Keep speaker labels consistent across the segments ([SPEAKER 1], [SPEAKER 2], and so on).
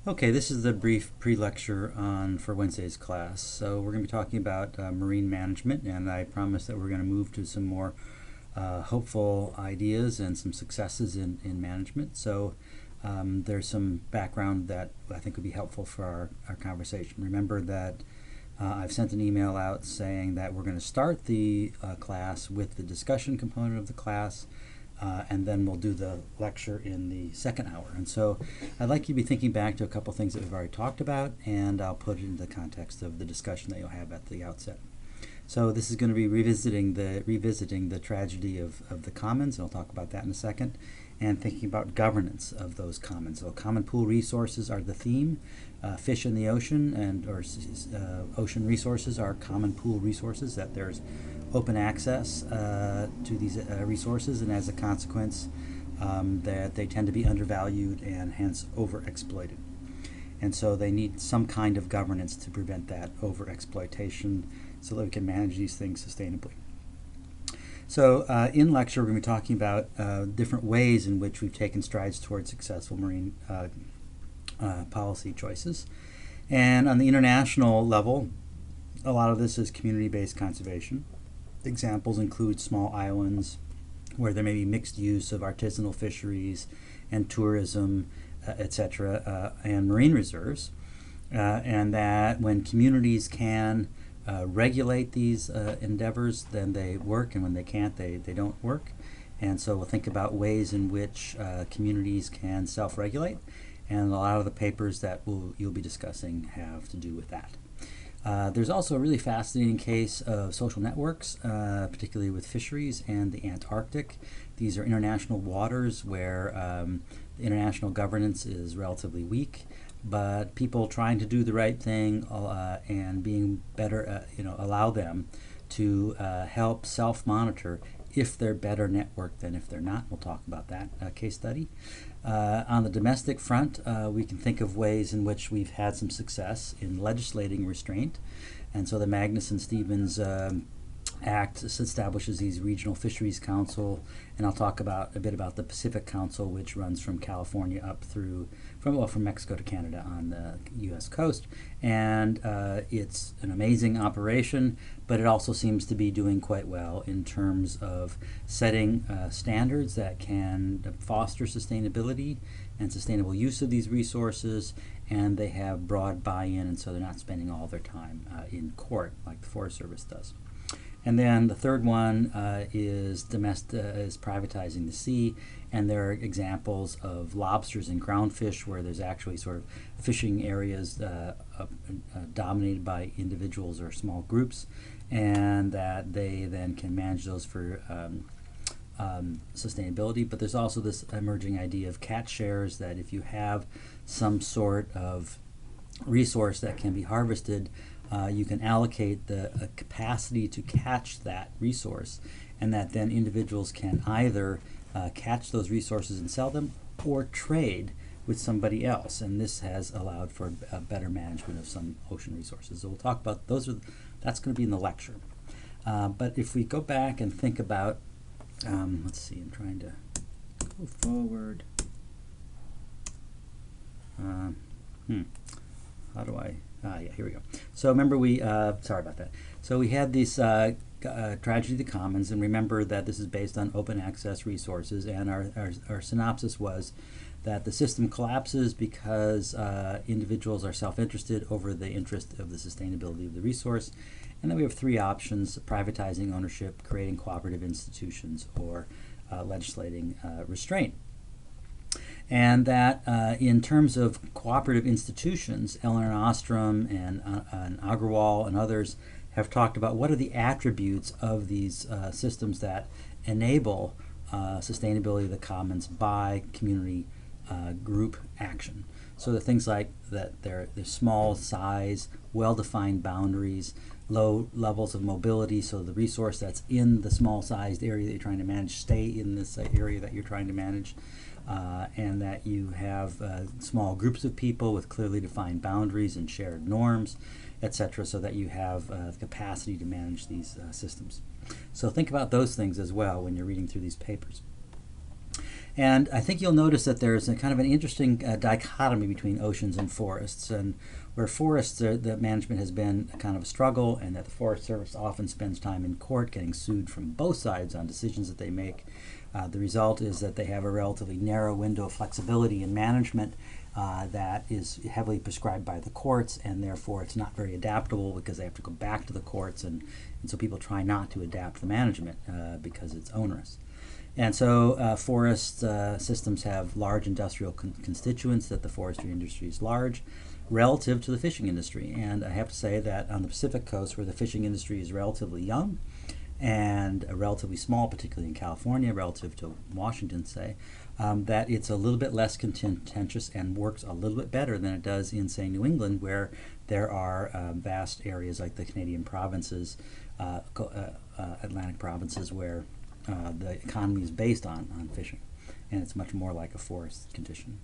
[SPEAKER 1] Okay, this is the brief pre-lecture for Wednesday's class. So we're going to be talking about marine management, and I promise that we're going to move to some more hopeful ideas and some successes in management. So there's some background that I think would be helpful for our conversation. Remember that I've sent an email out saying that we're going to start the class with the discussion component of the class, and then we'll do the lecture in the second hour. And so I'd like you to be thinking back to a couple things that we've already talked about, and I'll put it in the context of the discussion that you'll have at the outset. So this is going to be revisiting the tragedy of the commons, and I'll talk about that in a second, and thinking about governance of those commons. So common pool resources are the theme. Fish in the ocean or ocean resources are common pool resources, that there's open access to these resources, and as a consequence that they tend to be undervalued and hence overexploited. And so they need some kind of governance to prevent that overexploitation so that we can manage these things sustainably. So in lecture, we're going to be talking about different ways in which we've taken strides towards successful marine policy choices. And on the international level, a lot of this is community-based conservation. Examples include small islands where there may be mixed use of artisanal fisheries and tourism, etc., and marine reserves, and that when communities can regulate these endeavors, then they work, and when they can't, they don't work. And so we'll think about ways in which communities can self-regulate, and a lot of the papers that you'll be discussing have to do with that. There's also a really fascinating case of social networks, particularly with fisheries and the Antarctic. These are international waters where the international governance is relatively weak, but people trying to do the right thing and being better, allow them to help self-monitor if they're better networked than if they're not. We'll talk about that case study. On the domestic front, we can think of ways in which we've had some success in legislating restraint. And so the Magnuson-Stevens Act establishes these regional fisheries council, and I'll talk about a bit about the Pacific Council, which runs from California up through from Mexico to Canada on the U.S. coast. And it's an amazing operation, but it also seems to be doing quite well in terms of setting standards that can foster sustainability and sustainable use of these resources, and they have broad buy-in, and so they're not spending all their time in court like the Forest Service does. And then the third one is privatizing the sea, and there are examples of lobsters and groundfish where there's actually sort of fishing areas dominated by individuals or small groups, and that they then can manage those for sustainability. But there's also this emerging idea of catch shares, that if you have some sort of resource that can be harvested, you can allocate the capacity to catch that resource, and that then individuals can either catch those resources and sell them or trade with somebody else. And this has allowed for a better management of some ocean resources. So we'll talk about that's going to be in the lecture. But if we go back and think about, let's see, I'm trying to go forward. How do I? Yeah, here we go. So remember sorry about that. So we had this tragedy of the commons, and remember that this is based on open access resources, and our synopsis was that the system collapses because individuals are self-interested over the interest of the sustainability of the resource, and then we have three options: privatizing ownership, creating cooperative institutions, or legislating restraint. And that in terms of cooperative institutions, Eleanor Ostrom and Agarwal and others have talked about what are the attributes of these systems that enable sustainability of the commons by community group action. So the things like that they're small size, well-defined boundaries, low levels of mobility, so the resource that's in the small-sized area that you're trying to manage stay in this area that you're trying to manage. And that you have small groups of people with clearly defined boundaries and shared norms, etc., so that you have the capacity to manage these systems. So think about those things as well when you're reading through these papers. And I think you'll notice that there's a kind of an interesting dichotomy between oceans and forests, and where forests, the management has been a kind of a struggle, and that the Forest Service often spends time in court getting sued from both sides on decisions that they make. The result is that they have a relatively narrow window of flexibility in management that is heavily prescribed by the courts, and therefore it's not very adaptable because they have to go back to the courts, and so people try not to adapt the management because it's onerous. And so forest systems have large industrial constituents that the forestry industry is large relative to the fishing industry. And I have to say that on the Pacific coast, where the fishing industry is relatively young and relatively small, particularly in California relative to Washington, say, that it's a little bit less contentious and works a little bit better than it does in, say, New England, where there are vast areas like the Canadian provinces, Atlantic provinces, where the economy is based on fishing, and it's much more like a forest condition.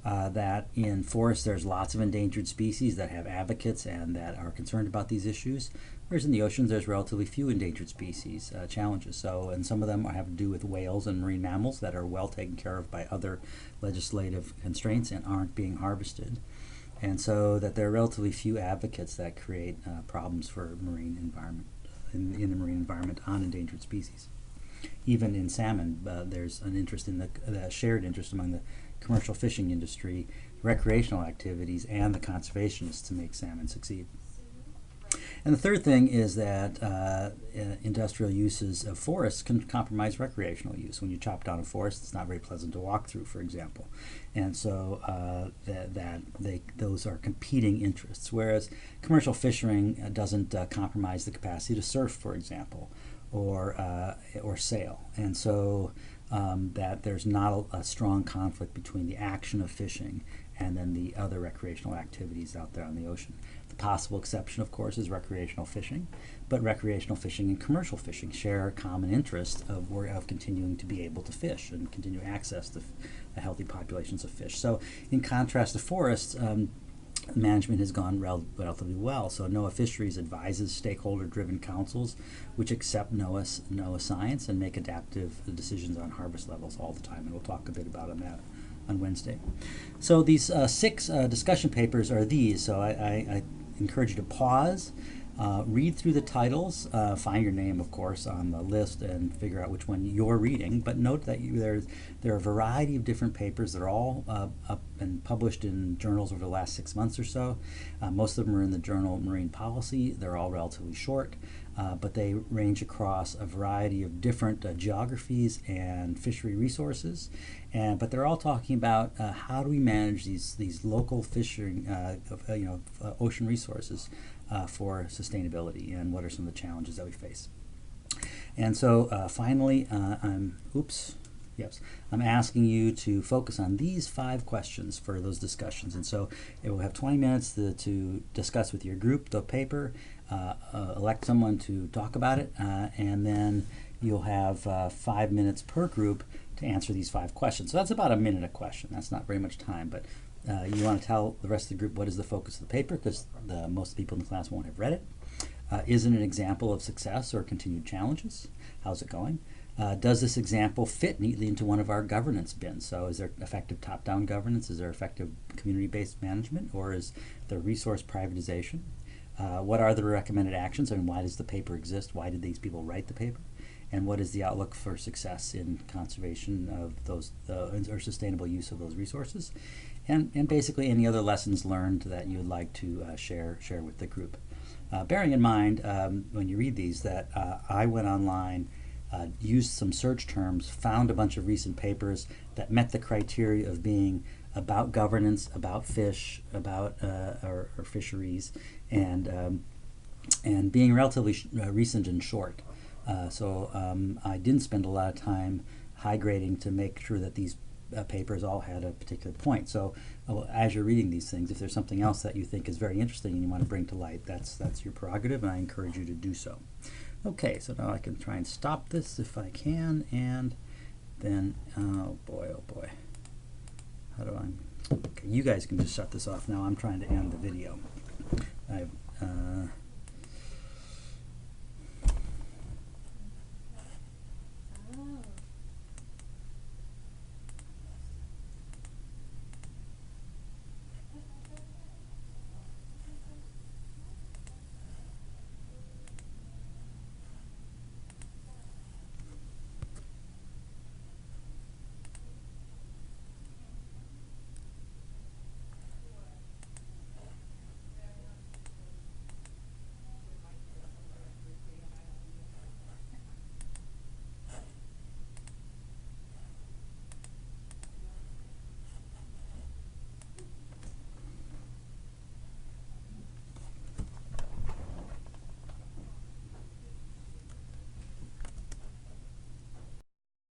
[SPEAKER 1] That in forests there's lots of endangered species that have advocates and that are concerned about these issues, whereas in the oceans there's relatively few endangered species challenges. So, and some of them have to do with whales and marine mammals that are well taken care of by other legislative constraints and aren't being harvested. And so that there are relatively few advocates that create problems for marine environment, in the marine environment on endangered species. Even in salmon, there's an interest in the shared interest among the commercial fishing industry, recreational activities, and the conservationists to make salmon succeed. And the third thing is that industrial uses of forests can compromise recreational use. When you chop down a forest, it's not very pleasant to walk through, for example. And so those are competing interests, whereas commercial fishing doesn't compromise the capacity to surf, for example, or sail. And so that there's not a strong conflict between the action of fishing and then the other recreational activities out there on the ocean. The possible exception, of course, is recreational fishing, but recreational fishing and commercial fishing share a common interest of continuing to be able to fish and continue access to healthy populations of fish. So in contrast to forests, management has gone relatively well. So NOAA Fisheries advises stakeholder-driven councils which accept NOAA science and make adaptive decisions on harvest levels all the time, and we'll talk a bit about that on Wednesday. So these 6 discussion papers are these. So I encourage you to pause, read through the titles, find your name, of course, on the list and figure out which one you're reading. But note that there are a variety of different papers. They're all up and published in journals over the last 6 months or so. Most of them are in the journal Marine Policy. They're all relatively short, but they range across a variety of different geographies and fishery resources. But they're all talking about how do we manage these local fishing, ocean resources for sustainability, and what are some of the challenges that we face. And so finally, I'm asking you to focus on these 5 questions for those discussions. And so it will have 20 minutes to discuss with your group the paper, elect someone to talk about it, and then you'll have 5 minutes per group to answer these 5 questions. So that's about a minute a question. That's not very much time, but you want to tell the rest of the group what is the focus of the paper, because most people in the class won't have read it. Is it an example of success or continued challenges? How's it going? Does this example fit neatly into one of our governance bins? So is there effective top-down governance? Is there effective community-based management? Or is there resource privatization? What are the recommended actions? I mean, why does the paper exist? Why did these people write the paper? And what is the outlook for success in conservation of those or sustainable use of those resources? And basically any other lessons learned that you would like to share with the group. Bearing in mind, when you read these, that I went online, used some search terms, found a bunch of recent papers that met the criteria of being about governance, about fish, about or fisheries, and being relatively recent and short. So I didn't spend a lot of time high grading to make sure that these papers all had a particular point. So as you're reading these things, if there's something else that you think is very interesting and you want to bring to light, that's your prerogative, and I encourage you to do so. Okay, so now I can try and stop this if I can, and then, oh boy, how do I, okay, you guys can just shut this off now. I'm trying to end the video.